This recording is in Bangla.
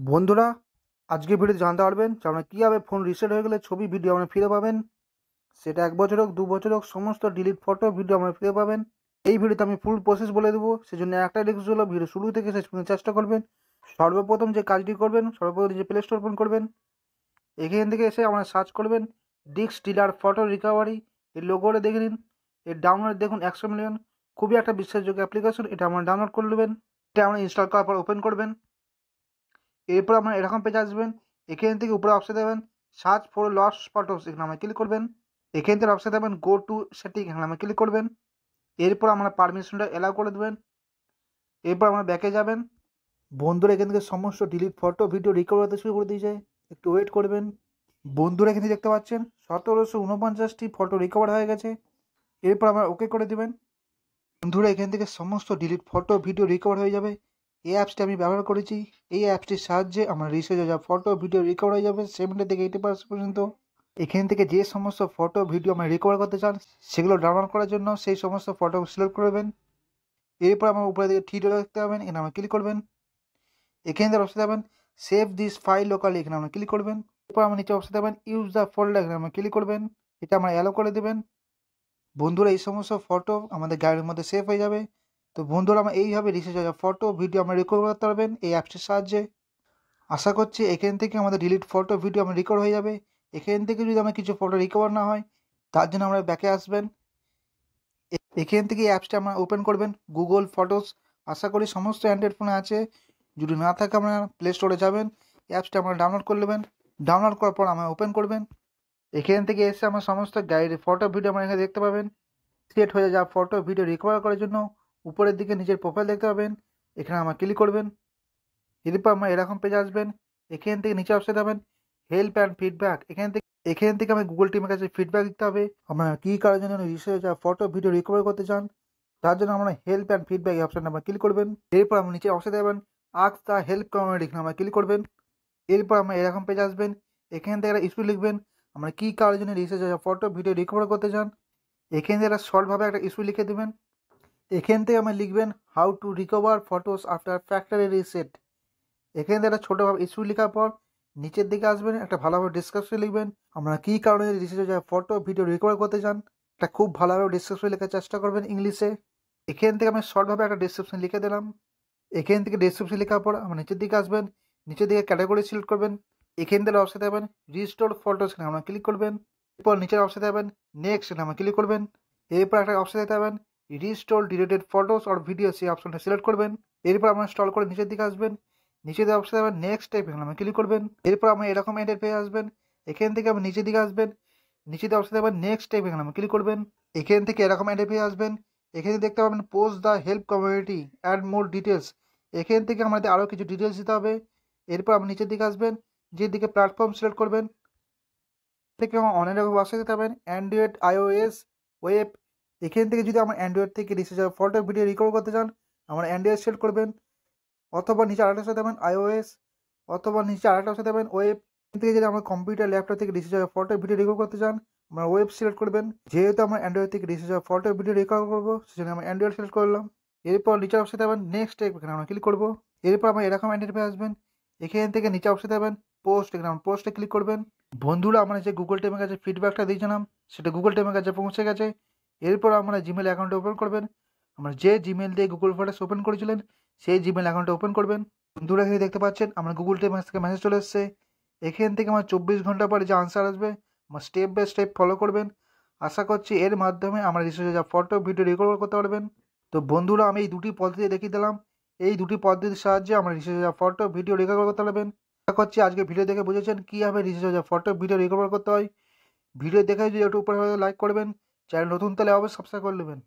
বন্ধুরা, আজকে ভিডিওতে জানতে পারবেন যে আপনারা কীভাবে ফোন রিসেট হয়ে গেলে ছবি ভিডিও আপনারা ফিরে পাবেন। সেটা 1 বছর হোক 2 বছর হোক, সমস্ত ডিলিট ফটো ভিডিও আপনারা ফিরে পাবেন। এই ভিডিওতে আমি ফুল প্রসেস বলে দেবো, সেজন্য একটা রিকোয়েস্ট হলো ভিডিও শুরু থেকে শেষ পর্যন্ত চেষ্টা করবেন। সর্বপ্রথম যে কাজটি করবেন, সর্বপ্রথম যে প্লে স্টোর ওপেন করবেন, এখান থেকে এসে আপনারা সার্চ করবেন ডিস্ক ডিলার ফটো রিকভারি। এই লোগোটা দেখে নিন, এর ডাউনলোড দেখুন 100 মিলিয়ন। খুবই একটা বিশ্বাসযোগ্য অ্যাপ্লিকেশন, এটা আপনারা ডাউনলোড করে নেবেন। এটা আপনারা ইনস্টল করার পর ওপেন করবেন। এরপর আপনারা এরকম পেজ আসবেন। এখান থেকে উপরে অপশন দেবেন সার্চ ফর লস্ট ফটোস, এখানে আমরা ক্লিক করবেন। এখান থেকে অপশন দেবেন গো টু সেটিং, এখানে আমরা ক্লিক করবেন। এরপর আমরা পারমিশনটা অ্যালাউ করে দেবেন। এরপর আমরা ব্যাকে যাবেন। বন্ধুরা, এখান থেকে সমস্ত ডিলিট ফটো ভিডিও রিকভার হতে শুরু করে দিয়েছে, একটু ওয়েট করবেন। বন্ধুরা, এখানে দেখতে পাচ্ছেন 1749টি ফটো রিকভার হয়ে গেছে। এরপর আমরা ওকে করে দেবেন। বন্ধুরা, এখান থেকে সমস্ত ডিলিট ফটো ভিডিও রিকভার হয়ে যাবে। এই অ্যাপসটি আমি ব্যবহার করেছি। এই অ্যাপসটির সাহায্যে আমার রিসেট হয়ে যাওয়া ফটো ভিডিও রিকভার হয়ে যাবে 70 থেকে 80% পর্যন্ত। এখান থেকে যে সমস্ত ফটো ভিডিও আমরা রিকভার করতে চান সেগুলো ডাউনলোড করার জন্য সেই সমস্ত ফটো সিলেক্ট করবেন। এরপর আমার উপরে দিকে থ্রি ডট দেখতে পাবেন, এখানে আমরা ক্লিক করবেন। এখান থেকে অপশন দেবেন সেভ দিস ফাইল লোকালি, এখানে আমরা ক্লিক করবেন। এরপর আমার নিচে অপশন দেবেন ইউজ দ্য ফোল্ডার, এখানে আমরা ক্লিক করবেন। এটা আমরা অ্যালো করে দেবেন। বন্ধুরা, এই সমস্ত ফটো আমাদের গ্যালারির মধ্যে সেভ হয়ে যাবে। তো বন্ধুরা, আমরা এইভাবে রিসেট হয়ে যাওয়া ফটো ভিডিও আমরা রিকভার করতে পারবেন এই অ্যাপসটির সাহায্যে। আশা করছি এখান থেকে আমাদের ডিলিট ফটো ভিডিও আমরা রিকভার হয়ে যাবে। এখান থেকে যদি আমার কিছু ফটো রিকভার না হয়, তার জন্য আমরা ব্যাকে আসবেন। এখান থেকে এই অ্যাপসটা আমরা ওপেন করবেন গুগল ফটোস। আশা করি সমস্ত অ্যান্ড্রয়েড ফোনে আছে। যদি না থাকে আপনারা প্লে স্টোরে যাবেন, অ্যাপসটা আমরা ডাউনলোড করে নেবেন। ডাউনলোড করার পর আমরা ওপেন করবেন। এখান থেকে এসে আমার সমস্ত গ্যালারির ফটো ভিডিও আমরা এখানে দেখতে পাবেন। সেট হয়ে যাওয়া ফটো ভিডিও রিকভার করার জন্য উপরের দিকে নিজের প্রোফাইল দেখতে পাবেন, এখানে আমরা ক্লিক করবেন। এরপর আমরা এরকম পেজ আসবেন। এখান থেকে নিচে অপশন দেবেন হেল্প অ্যান্ড ফিডব্যাক। এখান থেকে আমার গুগল টিমের কাছে ফিডব্যাক দিতে হবে আমরা কী কারোর জন্য রিসেট যা ফটো ভিডিও রিকভার করতে চান। তার জন্য আমরা হেল্প অ্যান্ড ফিডব্যাক এই অপশানে আমরা ক্লিক করবেন। এরপর আমরা নিচে অপশন দেবেন আস্ক দ্য হেল্প কমিউনিটি, এখানে আমরা ক্লিক করবেন। এরপর আমরা এরকম পেজ আসবেন। এখান থেকে একটা ইস্যু লিখবেন, আমরা কী কারোর জন্য রিসেট যা ফটো ভিডিও রিকভার করতে চান। এখান থেকে একটা শর্টভাবে একটা ইস্যু লিখে দেবেন। এখান থেকে আমরা লিখবেন how to recover photos after factory reset. এখান থেকে একটা ছোটোভাবে ইস্যু লেখার পর নিচের দিকে আসবেন, একটা ভালোভাবে ডিসক্রিপশন লিখবেন আমরা কী কারণে রিসেট যা ফটো ভিডিও রিকভার করতে চান। একটা খুব ভালোভাবে ডিসক্রিপশন লেখার চেষ্টা করবেন ইংলিশে। এখান থেকে আমি শর্টভাবে একটা ডিসক্রিপশন লিখে দিলাম। এখান থেকে ডিসক্রিপশন লেখার পর আমরা নিচের দিকে আসবেন। নিচের দিকে ক্যাটাগরি সিলেক্ট করবেন। এখান থেকে অপশন দেবেন রিস্টোর ফটোস, এখানে আমরা ক্লিক করবেন। এরপর নিচের অপশন দেবেন নেক্সট, এখানে আমরা ক্লিক করবেন। এরপর একটা অপশন দিতে পাবেন restore deleted photos or video, সেই অপশনটা সিলেক্ট করবেন। এরপর আমরা স্ক্রল করে নিচের দিকে আসবেন। নিচে দিয়ে অপশন দেবেন নেক্সট স্টেপ, এখানে আমরা ক্লিক করবেন। এরপর আমরা এরকম এন্টার পেয়ে আসবেন। এখান থেকে আপনি নিচের দিকে আসবেন। নিচে দিয়ে অপশন দেবেন নেক্সট স্টেপ, এখানে আমরা ক্লিক করবেন। এখান থেকে এরকম এন্টার পেয়ে আসবেন। এখানে দেখতে পাবেন post the help community add more details. এখান থেকে আমাদের আরও কিছু ডিটেলস দিতে হবে। এরপর আপনি নিচের দিকে আসবেন, যেদিকে প্ল্যাটফর্ম সিলেক্ট করবেন। থেকে আমার অনেক রকম বাসা দিতে পারেন অ্যান্ড্রয়েড, আইওএস, ওয়েব। এখান থেকে যদি আমার অ্যান্ড্রয়েড থেকে রিসেট যাওয়া ফটো ভিডিও রিকভার করতে চান, আমার অ্যান্ড্রয়েড সিলেক্ট করবেন। অথবা নিচে আরেকটা সাথে দেবেন আইওএস, অথবা নিচে আরেকটা সাথে দেবেন ওয়েব। এখান থেকে যদি আমার কম্পিউটার ল্যাপটপ থেকে রিসেট যাওয়া ফটো ভিডিও রিকভার করতে চান, আমার ওয়েব সিলেক্ট করবেন। যেহেতু আমার অ্যান্ড্রয়েড থেকে রিসেট যাওয়া ফটো ভিডিও রিকভার করবো, সেজন্য আমার অ্যান্ড্রয়েড সিলেক্ট করলাম। এরপর নিচে অপশন দেবেন নেক্সট স্টেপ, এখানে আমরা ক্লিক করবো। এরপর আমার এরকম অ্যান্ড্রয়েড আসবেন। এখান থেকে নিচে অপশন দেবেন পোস্ট, এখানে আমার পোস্টে ক্লিক করবেন। বন্ধুরা, আমরা যে গুগল টিমের কাছে ফিডব্যাকটা দিয়েছিলাম সেটা গুগল টিমের কাছে পৌঁছে গেছে। এরপর আমরা জিমেল অ্যাকাউন্টে ওপেন করবেন। আমরা যে জিমেল দিয়ে গুগল ফটোস ওপেন করেছিলেন সেই জিমেল অ্যাকাউন্টে ওপেন করবেন। বন্ধুরা, এখানে দেখতে পাচ্ছেন আমার গুগল টিমের থেকে মেসেজ চলে এসেছে। এখান থেকে আমার 24 ঘন্টা পরে যে আনসার আসবে আমার স্টেপ বাই স্টেপ ফলো করবেন। আশা করছি এর মাধ্যমে আমরা রিসের্চে যা ফটো ভিডিও রিকভার করতে পারবেন। তো বন্ধুরা, আমি এই দুটি পদ্ধতি দেখিয়ে দিলাম। এই দুটি পদ্ধতির সাহায্যে আমরা রিসের্চে যা ফটো ভিডিও রিকভার করতে পারবেন। আশা করছি আজকে ভিডিও দেখে বুঝেছেন কীভাবে রিসের্চে যা ফটো ভিডিও রিকভার করতে হয়। ভিডিও দেখে যদি একটু উপরে লাইক করবেন, চ্যানেল নতুন তাহলে অবশ্যই সাবস্ক্রাইব করে নেবেন।